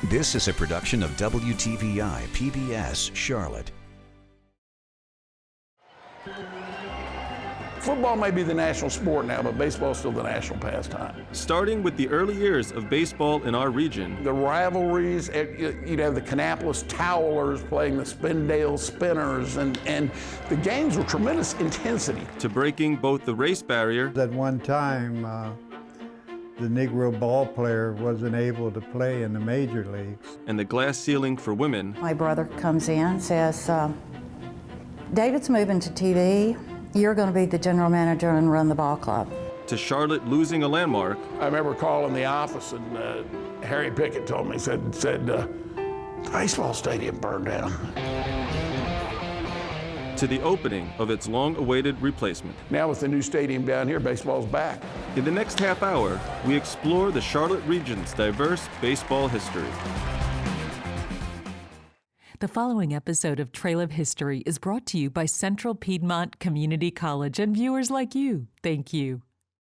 This is a production of WTVI PBS Charlotte. Football may be the national sport now, but baseball is still the national pastime. Starting with the early years of baseball in our region. The rivalries, you'd have the Kannapolis Towelers playing the Spindale Spinners, and the games were tremendous intensity. To breaking both the race barrier. At one time, the Negro ball player wasn't able to play in the major leagues. And the glass ceiling for women. My brother comes in, says, David's moving to TV. You're going to be the general manager and run the ball club. To Charlotte losing a landmark. I remember calling the office, and Harry Pickett told me, said the baseball stadium burned down. To the opening of its long-awaited replacement. Now with the new stadium down here, baseball's back. In the next half hour, we explore the Charlotte region's diverse baseball history. The following episode of Trail of History is brought to you by Central Piedmont Community College and viewers like you. Thank you.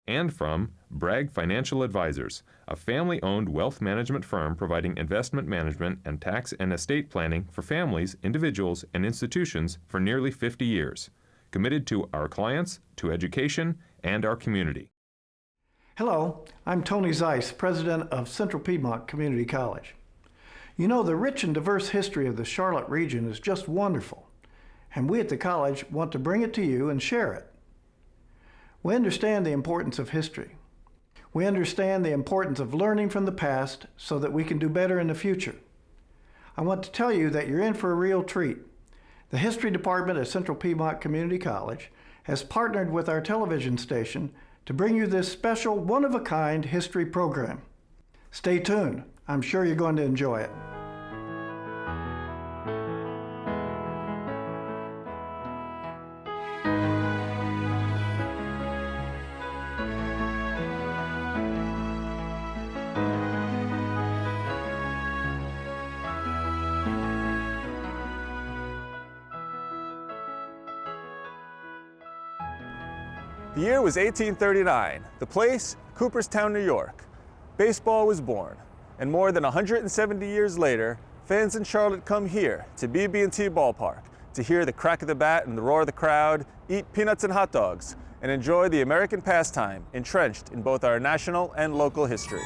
And from Bragg Financial Advisors, a family-owned wealth management firm providing investment management and tax and estate planning for families, individuals, and institutions for nearly 50 years. Committed to our clients, to education, and our community. Hello, I'm Tony Zeiss, president of Central Piedmont Community College. You know, the rich and diverse history of the Charlotte region is just wonderful, and we at the college want to bring it to you and share it. We understand the importance of history. We understand the importance of learning from the past so that we can do better in the future. I want to tell you that you're in for a real treat. The History Department at Central Piedmont Community College has partnered with our television station to bring you this special, one-of-a-kind history program. Stay tuned. I'm sure you're going to enjoy it. The year was 1839. The place, Cooperstown, New York. Baseball was born, and more than 170 years later, fans in Charlotte come here to BB&T Ballpark to hear the crack of the bat and the roar of the crowd, eat peanuts and hot dogs, and enjoy the American pastime entrenched in both our national and local history.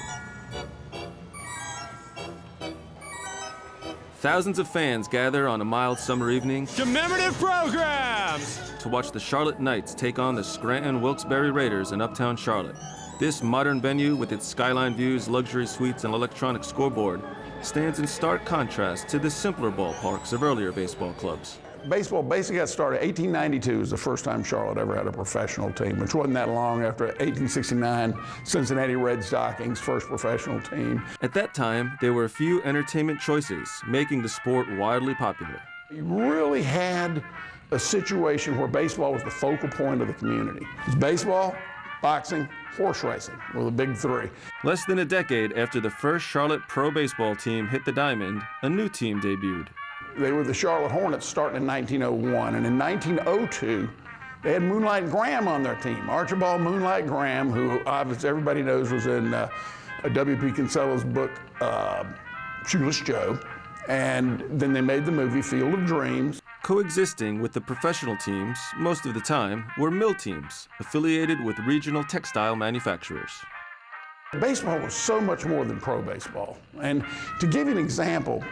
Thousands of fans gather on a mild summer evening. Commemorative programs! To watch the Charlotte Knights take on the Scranton Wilkes-Barre Raiders in uptown Charlotte. This modern venue, with its skyline views, luxury suites, and electronic scoreboard, stands in stark contrast to the simpler ballparks of earlier baseball clubs. Baseball basically got started. 1892 was the first time Charlotte ever had a professional team, which wasn't that long after 1869, Cincinnati Red Stockings' first professional team. At that time, there were few entertainment choices, making the sport wildly popular. You really had a situation where baseball was the focal point of the community. It was baseball, boxing, horse racing were the big three. Less than a decade after the first Charlotte pro baseball team hit the diamond, a new team debuted. They were the Charlotte Hornets starting in 1901, and in 1902, they had Moonlight Graham on their team. Archibald Moonlight Graham, who obviously everybody knows was in W.P. Kinsella's book, Shoeless Joe, and then they made the movie Field of Dreams. Coexisting with the professional teams, most of the time, were mill teams, affiliated with regional textile manufacturers. Baseball was so much more than pro baseball. And to give you an example,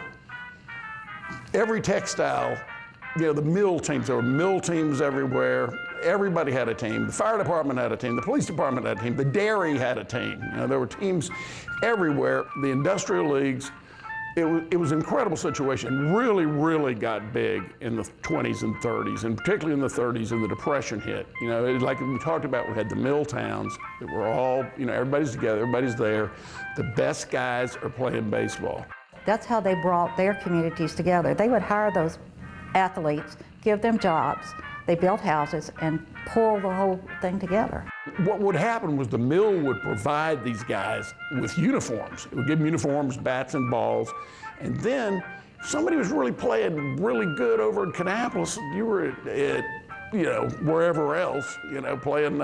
every textile, the mill teams, there were mill teams everywhere. Everybody had a team. The fire department had a team. The police department had a team. The dairy had a team. There were teams everywhere. The industrial leagues, it was an incredible situation. Really, really got big in the 20s and 30s, and particularly in the 30s, and the Depression hit. Like we talked about, we had the mill towns that were all, everybody's together, everybody's there. The best guys are playing baseball. That's how they brought their communities together. They would hire those athletes, give them jobs, they built houses, and pull the whole thing together. What would happen was the mill would provide these guys with uniforms. It would give them uniforms, bats, and balls. And then if somebody was really playing really good over in Kannapolis, you were at wherever else, playing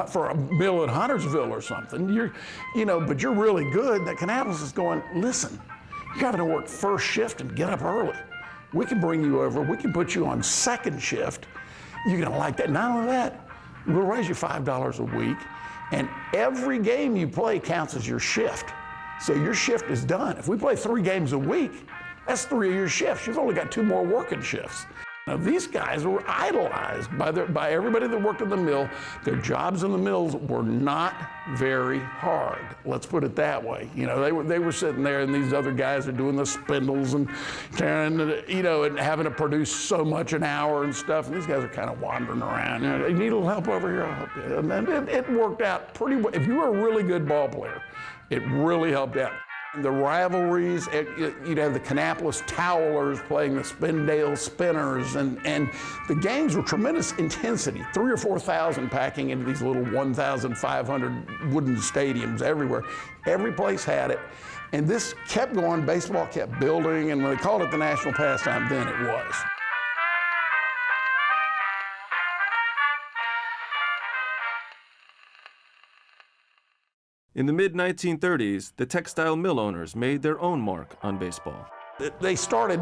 for a mill in Huntersville or something. But you're really good. That Kannapolis is going, listen, You're having to work first shift and get up early. We can bring you over, we can put you on second shift. You're gonna like that. Not only that, we'll raise you $5 a week, and every game you play counts as your shift. So your shift is done. If we play 3 games a week, that's 3 of your shifts. You've only got 2 more working shifts. Now, these guys were idolized by everybody that worked in the mill. Their jobs in the mills were not very hard. Let's put it that way. You know, they were sitting there, and these other guys are doing the spindles and carrying, and having to produce so much an hour and stuff. And these guys are kind of wandering around. You know, you need a little help over here, I'll help you. And then it worked out pretty well. If you were a really good ball player, it really helped out. The rivalries, you'd have the Kannapolis Towelers playing the Spindale Spinners, and the games were tremendous intensity. 3,000 or 4,000 packing into these little 1,500 wooden stadiums everywhere. Every place had it, and this kept going. Baseball kept building, and when they called it the national pastime, then it was. In the mid-1930s, the textile mill owners made their own mark on baseball. They started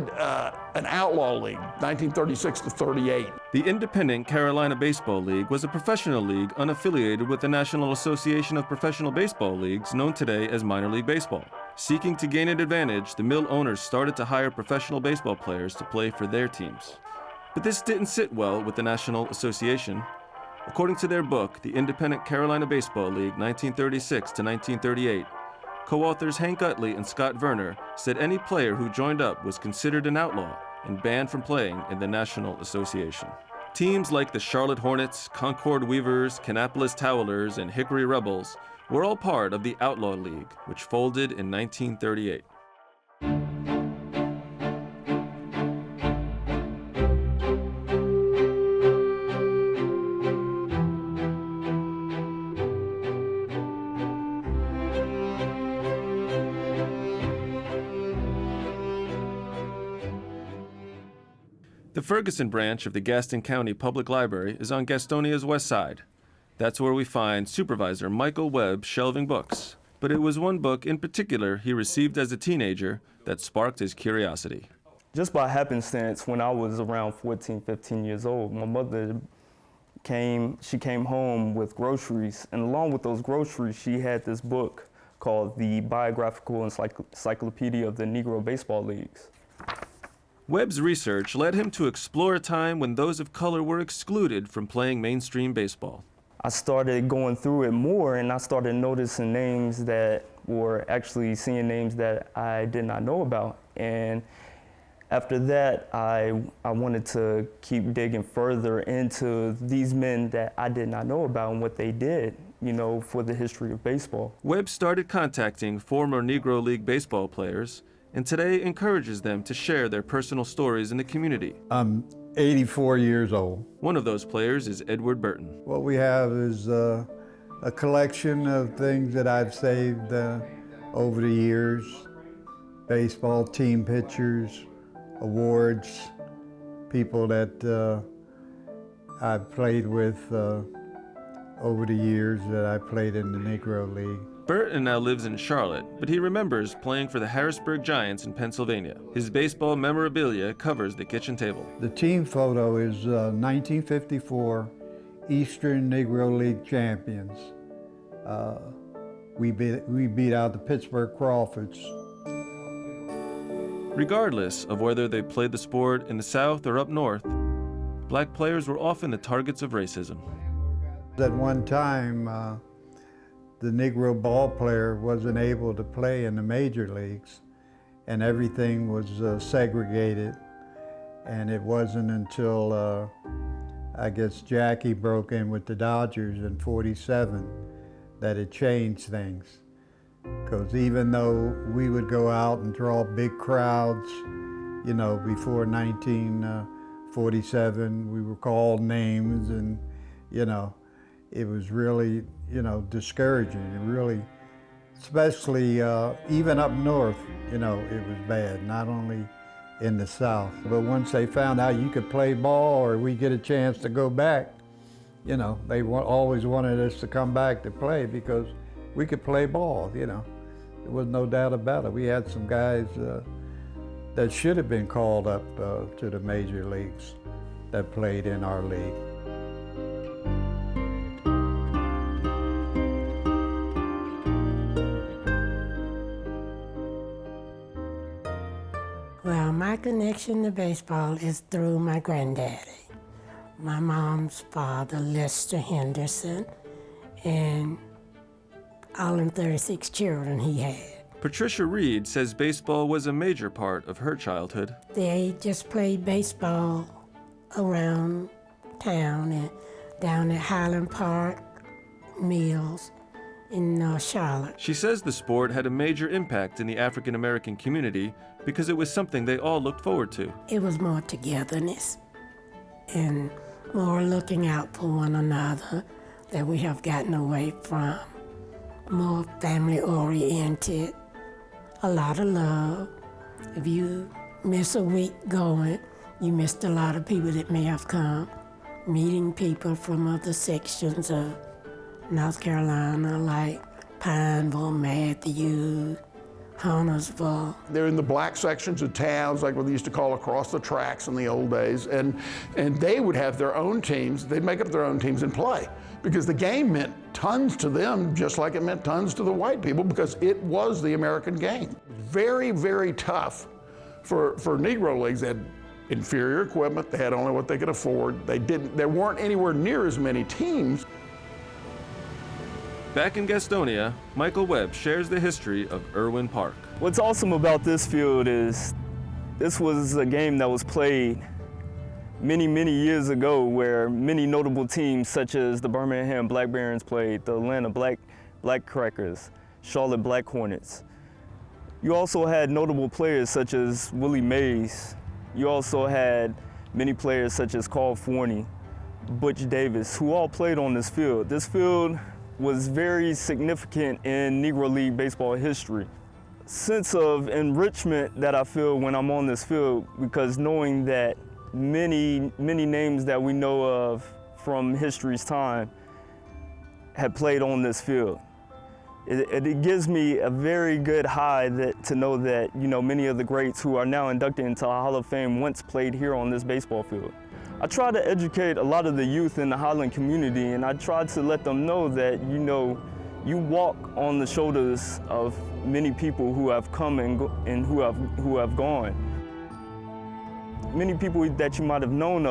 an Outlaw League, 1936 to 38. The Independent Carolina Baseball League was a professional league unaffiliated with the National Association of Professional Baseball Leagues, known today as Minor League Baseball. Seeking to gain an advantage, the mill owners started to hire professional baseball players to play for their teams. But this didn't sit well with the National Association. According to their book, The Independent Carolina Baseball League, 1936 to 1938, co-authors Hank Utley and Scott Verner said any player who joined up was considered an outlaw and banned from playing in the National Association. Teams like the Charlotte Hornets, Concord Weavers, Kannapolis Towelers, and Hickory Rebels were all part of the Outlaw League, which folded in 1938. The Ferguson branch of the Gaston County Public Library is on Gastonia's west side. That's where we find Supervisor Michael Webb shelving books. But it was one book in particular he received as a teenager that sparked his curiosity. Just by happenstance, when I was around 14, 15 years old, my mother came home with groceries, and along with those groceries, she had this book called the Biographical Encyclopedia of the Negro Baseball Leagues. Webb's research led him to explore a time when those of color were excluded from playing mainstream baseball. I started going through it more, and I started noticing names that were actually seeing names that I did not know about. And after that, I wanted to keep digging further into these men that I did not know about and what they did, for the history of baseball. Webb started contacting former Negro League baseball players, and today encourages them to share their personal stories in the community. I'm 84 years old. One of those players is Edward Burton. What we have is a collection of things that I've saved over the years. Baseball team pictures, awards, people that I've played with over the years that I played in the Negro League. Burton now lives in Charlotte, but he remembers playing for the Harrisburg Giants in Pennsylvania. His baseball memorabilia covers the kitchen table. The team photo is 1954 Eastern Negro League champions. We beat out the Pittsburgh Crawfords. Regardless of whether they played the sport in the South or up north, black players were often the targets of racism. At one time, the Negro ball player wasn't able to play in the major leagues, and everything was segregated. And it wasn't until, I guess, Jackie broke in with the Dodgers in '47 that it changed things. Because even though we would go out and draw big crowds, before 1947, we were called names, and, it was really, discouraging. It really, especially even up north, it was bad, not only in the South. But once they found out you could play ball or we get a chance to go back, they always wanted us to come back to play because we could play ball, There was no doubt about it. We had some guys that should have been called up to the major leagues that played in our league. Well, my connection to baseball is through my granddaddy, my mom's father, Lester Henderson, and all them 36 children he had. Patricia Reed says baseball was a major part of her childhood. They just played baseball around town and down at Highland Park, Mills, in Charlotte. She says the sport had a major impact in the African American community because it was something they all looked forward to. It was more togetherness and more looking out for one another that we have gotten away from. More family oriented, a lot of love. If you miss a week going, you missed a lot of people that may have come. Meeting people from other sections of North Carolina, like Pineville, Matthews, Huntersville. They're in the black sections of towns, like what they used to call across the tracks in the old days, and they would have their own teams. They'd make up their own teams and play, because the game meant tons to them, just like it meant tons to the white people, because it was the American game. Very, very tough for Negro leagues. They had inferior equipment. They had only what they could afford. There weren't anywhere near as many teams. Back in Gastonia, Michael Webb shares the history of Irwin Park. What's awesome about this field is this was a game that was played many, many years ago, where many notable teams such as the Birmingham Black Barons played, the Atlanta Black Crackers, Charlotte Black Hornets. You also had notable players such as Willie Mays. You also had many players such as Carl Forney, Butch Davis, who all played on this field. This field was very significant in Negro League baseball history. Sense of enrichment that I feel when I'm on this field, because knowing that many names that we know of from history's time had played on this field. It gives me a very good high to know that, you know, many of the greats who are now inducted into the Hall of Fame once played here on this baseball field. I try to educate a lot of the youth in the Highland community, and I try to let them know that, you know, you walk on the shoulders of many people who have come and who have gone. Many people that you might have known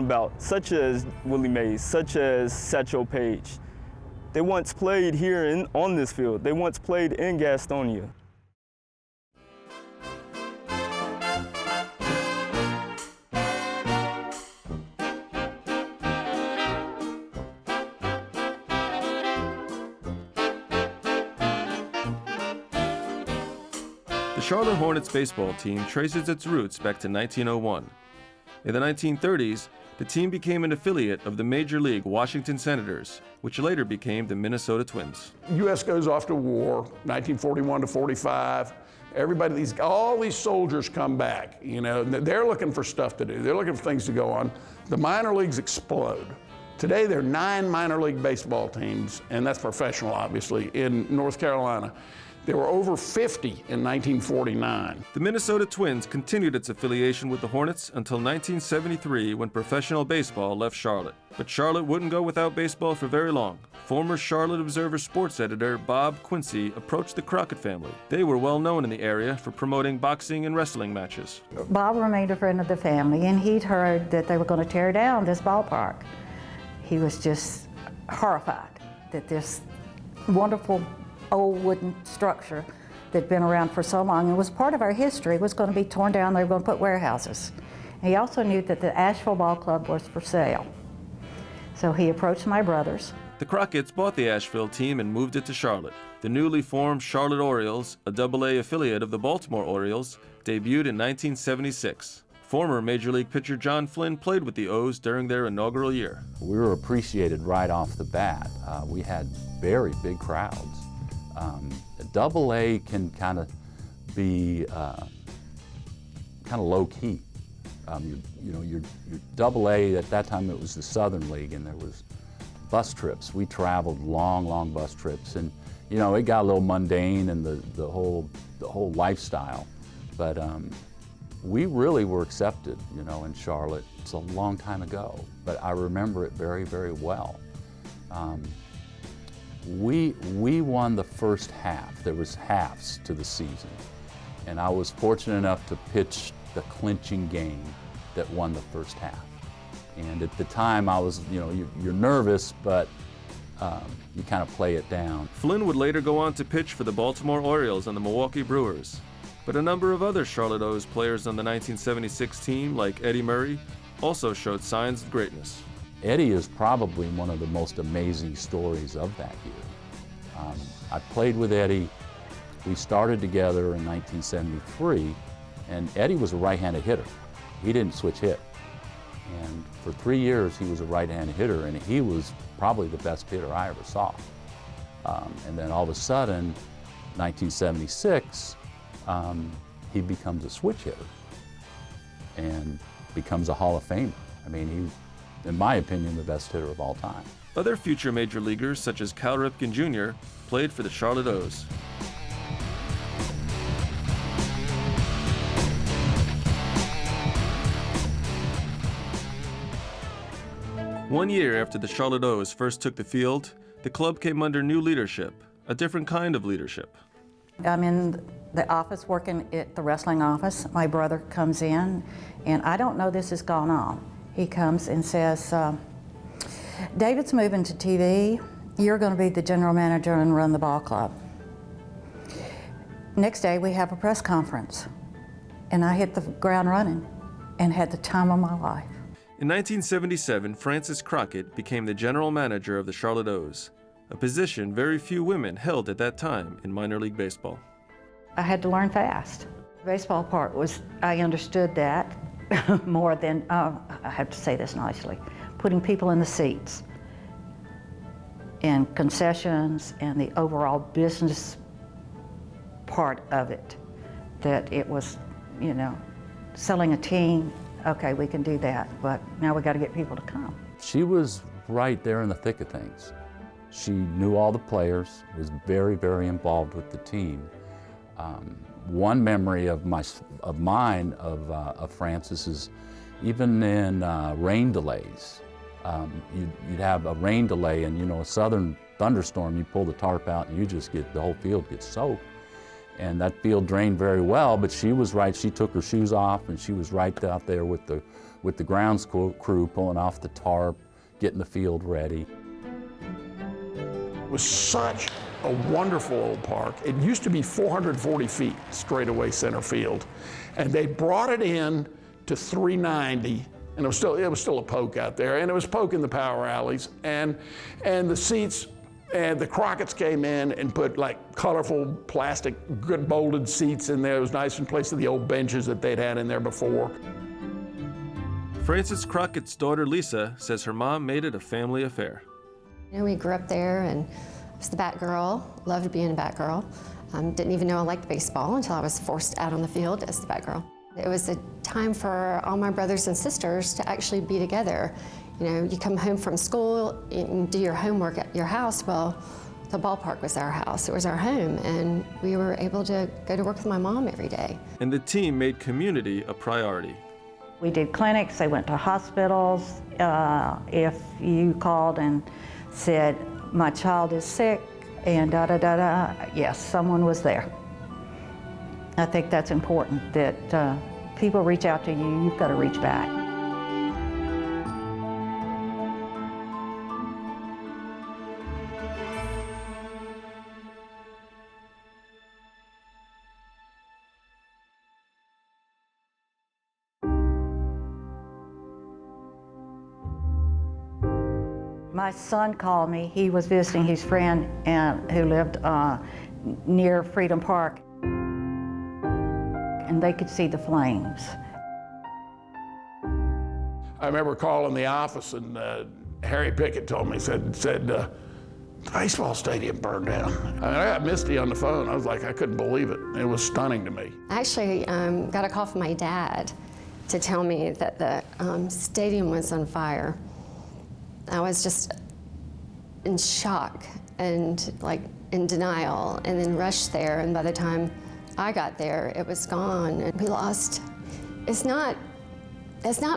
about, such as Willie Mays, such as Satchel Paige. They once played here on this field. They once played in Gastonia. The Charlotte Hornets baseball team traces its roots back to 1901. In the 1930s, the team became an affiliate of the Major League Washington Senators, which later became the Minnesota Twins. U.S. goes off to war, 1941 to 45. All these soldiers come back. You know, they're looking for stuff to do. They're looking for things to go on. The minor leagues explode. Today, there are 9 minor league baseball teams, and that's professional, obviously, in North Carolina. There were over 50 in 1949. The Minnesota Twins continued its affiliation with the Hornets until 1973, when professional baseball left Charlotte. But Charlotte wouldn't go without baseball for very long. Former Charlotte Observer sports editor Bob Quincy approached the Crockett family. They were well known in the area for promoting boxing and wrestling matches. Bob remained a friend of the family, and he'd heard that they were going to tear down this ballpark. He was just horrified that this wonderful old wooden structure that'd been around for so long and was part of our history was going to be torn down. They were going to put warehouses. He also knew that the Asheville Ball Club was for sale. So he approached my brothers. The Crockett's bought the Asheville team and moved it to Charlotte. The newly formed Charlotte Orioles, a AA affiliate of the Baltimore Orioles, debuted in 1976. Former Major League pitcher John Flynn played with the O's during their inaugural year. We were appreciated right off the bat. We had very big crowds. AA can kind of be kind of low-key. Your AA, at that time it was the Southern League, and there was bus trips. We traveled long bus trips, and you know, it got a little mundane and the whole lifestyle. But we really were accepted, you know, in Charlotte. It's a long time ago, but I remember it very, very well. We won the first half. There was halves to the season. And I was fortunate enough to pitch the clinching game that won the first half. And at the time I was, you know, you're nervous, but you kind of play it down. Flynn would later go on to pitch for the Baltimore Orioles and the Milwaukee Brewers. But a number of other Charlotte O's players on the 1976 team, like Eddie Murray, also showed signs of greatness. Eddie is probably one of the most amazing stories of that year. I played with Eddie. We started together in 1973, and Eddie was a right-handed hitter. He didn't switch hit. And for 3 years, he was a right-handed hitter, and he was probably the best hitter I ever saw. And then all of a sudden, 1976, he becomes a switch hitter and becomes a Hall of Famer. I mean, he's, in my opinion, the best hitter of all time. Other future major leaguers, such as Cal Ripken Jr., played for the Charlotte O's. One year after the Charlotte O's first took the field, the club came under new leadership, a different kind of leadership. I'm in the office working at the wrestling office. My brother comes in, and I don't know this has gone on. He comes and says, David's moving to TV. You're going to be the general manager and run the ball club. Next day, we have a press conference, and I hit the ground running and had the time of my life. In 1977, Frances Crockett became the general manager of the Charlotte O's, a position very few women held at that time in minor league baseball. I had to learn fast. The baseball part was, I understood that more than, I have to say this nicely, putting people in the seats and concessions and the overall business part of it, that it was, you know, selling a team. Okay, we can do that, but now we got to get people to come. She was right there in the thick of things. She knew all the players, was very, very involved with the team. One memory of mine of Frances is even in rain delays. You'd have a rain delay and, you know, a southern thunderstorm, you pull the tarp out and you just get, the whole field gets soaked. And that field drained very well, but she was right. She took her shoes off and she was right out there with the grounds crew pulling off the tarp, getting the field ready. It was such a wonderful old park. It used to be 440 feet straightaway center field, and they brought it in to 390, and it was still a poke out there, and it was poking the power alleys, and the seats. And the Crockett's came in and put like colorful plastic, good molded seats in there. It was nice in place of the old benches that they'd had in there before. Frances Crockett's daughter Lisa says her mom made it a family affair. You know, we grew up there and I was the bat girl, loved being a bat girl. Didn't even know I liked baseball until I was forced out on the field as the bat girl. It was a time for all my brothers and sisters to actually be together. You know, you come home from school and do your homework at your house. Well, the ballpark was our house. It was our home, and we were able to go to work with my mom every day. And the team made community a priority. We did clinics, they went to hospitals. If you called and said, my child is sick, and da-da-da-da, yes, someone was there. I think that's important, that people reach out to you, you've got to reach back. My son called me. He was visiting his friend who lived near Freedom Park, and they could see the flames. I remember calling the office, and Harry Pickett told me, said the baseball stadium burned down. I got Misty on the phone. I was like, I couldn't believe it. It was stunning to me. I actually got a call from my dad to tell me that the stadium was on fire. I was just in shock and like in denial and then rushed there, and by the time I got there, it was gone. And we lost, it's not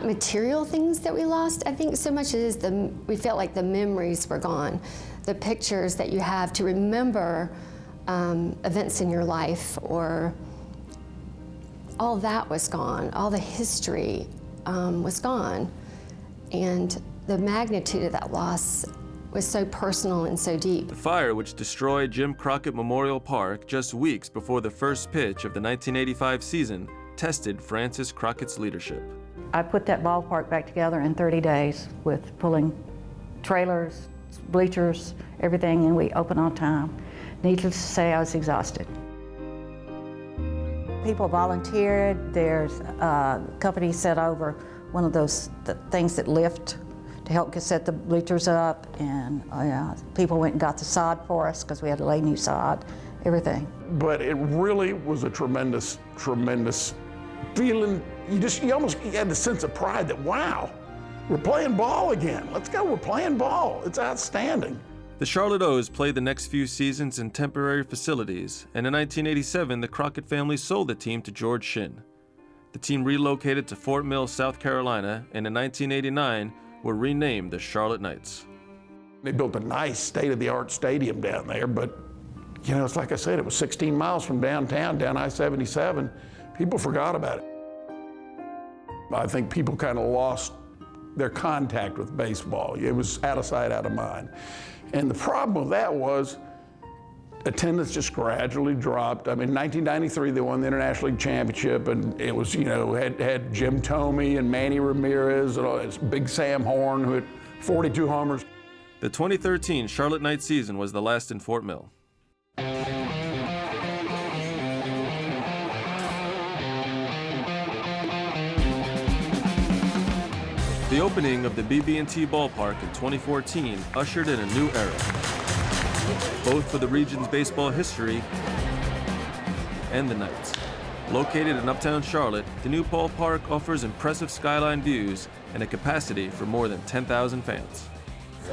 material things that we lost, I think, so much as we felt like the memories were gone. The pictures that you have to remember events in your life, or all that was gone. All the history was gone. And the magnitude of that loss was so personal and so deep. The fire, which destroyed Jim Crockett Memorial Park just weeks before the first pitch of the 1985 season, tested Francis Crockett's leadership. I put that ballpark back together in 30 days with pulling trailers, bleachers, everything, and we opened on time. Needless to say, I was exhausted. People volunteered. There's a company set over one of those things that lift to help set the bleachers up, and people went and got the sod for us because we had to lay new sod, everything. But it really was a tremendous, tremendous feeling. You almost had the sense of pride that, wow, we're playing ball again. Let's go, we're playing ball. It's outstanding. The Charlotte O's played the next few seasons in temporary facilities, and in 1987, the Crockett family sold the team to George Shinn. The team relocated to Fort Mill, South Carolina, and in 1989 were renamed the Charlotte Knights. They built a nice state-of-the-art stadium down there, but you know, it's like I said, it was 16 miles from downtown, down I-77. People forgot about it. I think people kind of lost their contact with baseball. It was out of sight, out of mind. And the problem with that was attendance just gradually dropped. I mean, in 1993, they won the International League Championship, and it was, you know, had Jim Thome and Manny Ramirez and all this, Big Sam Horn, who had 42 homers. The 2013 Charlotte Knights season was the last in Fort Mill. The opening of the BB&T ballpark in 2014 ushered in a new era, both for the region's baseball history and the Knights. Located in uptown Charlotte, the new ballpark offers impressive skyline views and a capacity for more than 10,000 fans.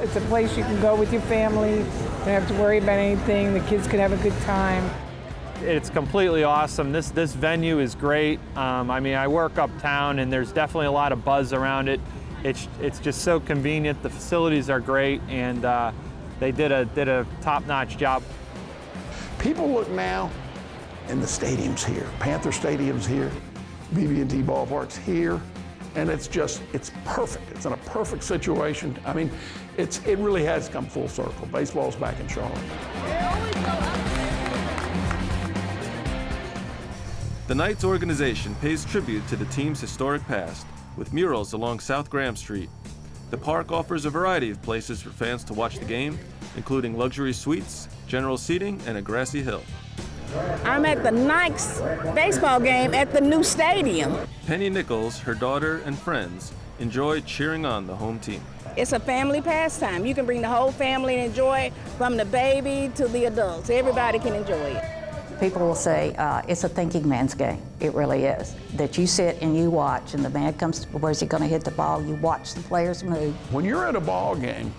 It's a place you can go with your family, you don't have to worry about anything, the kids can have a good time. It's completely awesome. This venue is great. I mean, I work uptown and there's definitely a lot of buzz around it. It's just so convenient. The facilities are great, and they did a top-notch job. People look now, and the stadium's here. Panther Stadium's here, BB&T Ballpark's here, and it's perfect. It's in a perfect situation. I mean, it really has come full circle. Baseball's back in Charlotte. The Knights organization pays tribute to the team's historic past with murals along South Graham Street. The park offers a variety of places for fans to watch the game, including luxury suites, general seating, and a grassy hill. I'm at the Knights baseball game at the new stadium. Penny Nichols, her daughter, and friends enjoy cheering on the home team. It's a family pastime. You can bring the whole family and enjoy it, from the baby to the adults. Everybody can enjoy it. People will say it's a thinking man's game. It really is. That you sit and you watch, and the man comes, where's he going to hit the ball? You watch the players move. When you're at a ball game,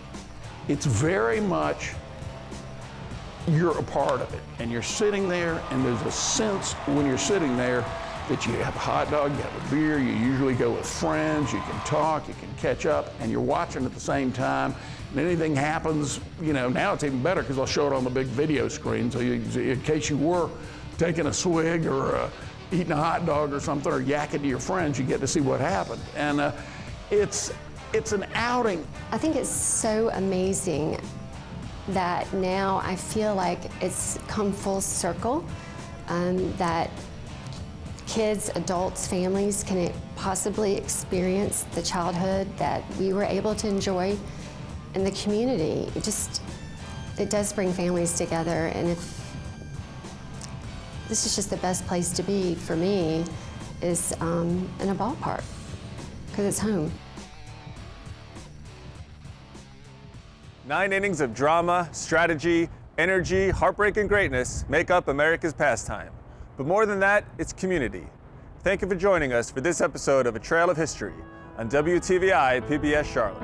it's very much you're a part of it. And you're sitting there, and there's a sense when you're sitting there that you have a hot dog, you have a beer, you usually go with friends, you can talk, you can catch up, and you're watching at the same time. And anything happens, you know, now it's even better because I'll show it on the big video screen. So in case you were taking a swig or eating a hot dog or something, or yakking to your friends, you get to see what happened. And it's an outing. I think it's so amazing that now I feel like it's come full circle, that kids, adults, families can possibly experience the childhood that we were able to enjoy in the community. It does bring families together, and if this is just the best place to be for me is in a ballpark, because it's home. 9 innings of drama, strategy, energy, heartbreak, and greatness make up America's pastime. But more than that, it's community. Thank you for joining us for this episode of A Trail of History on WTVI PBS Charlotte.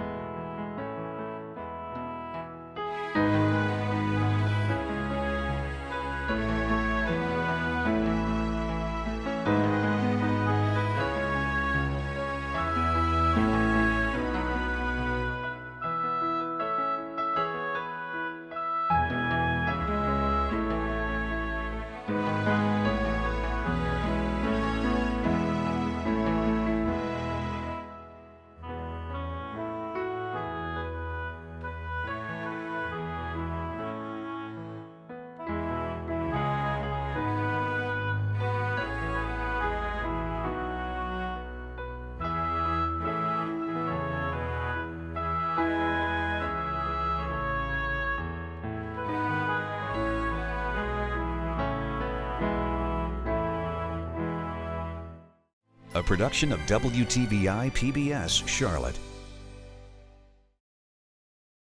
a production of WTVI PBS Charlotte.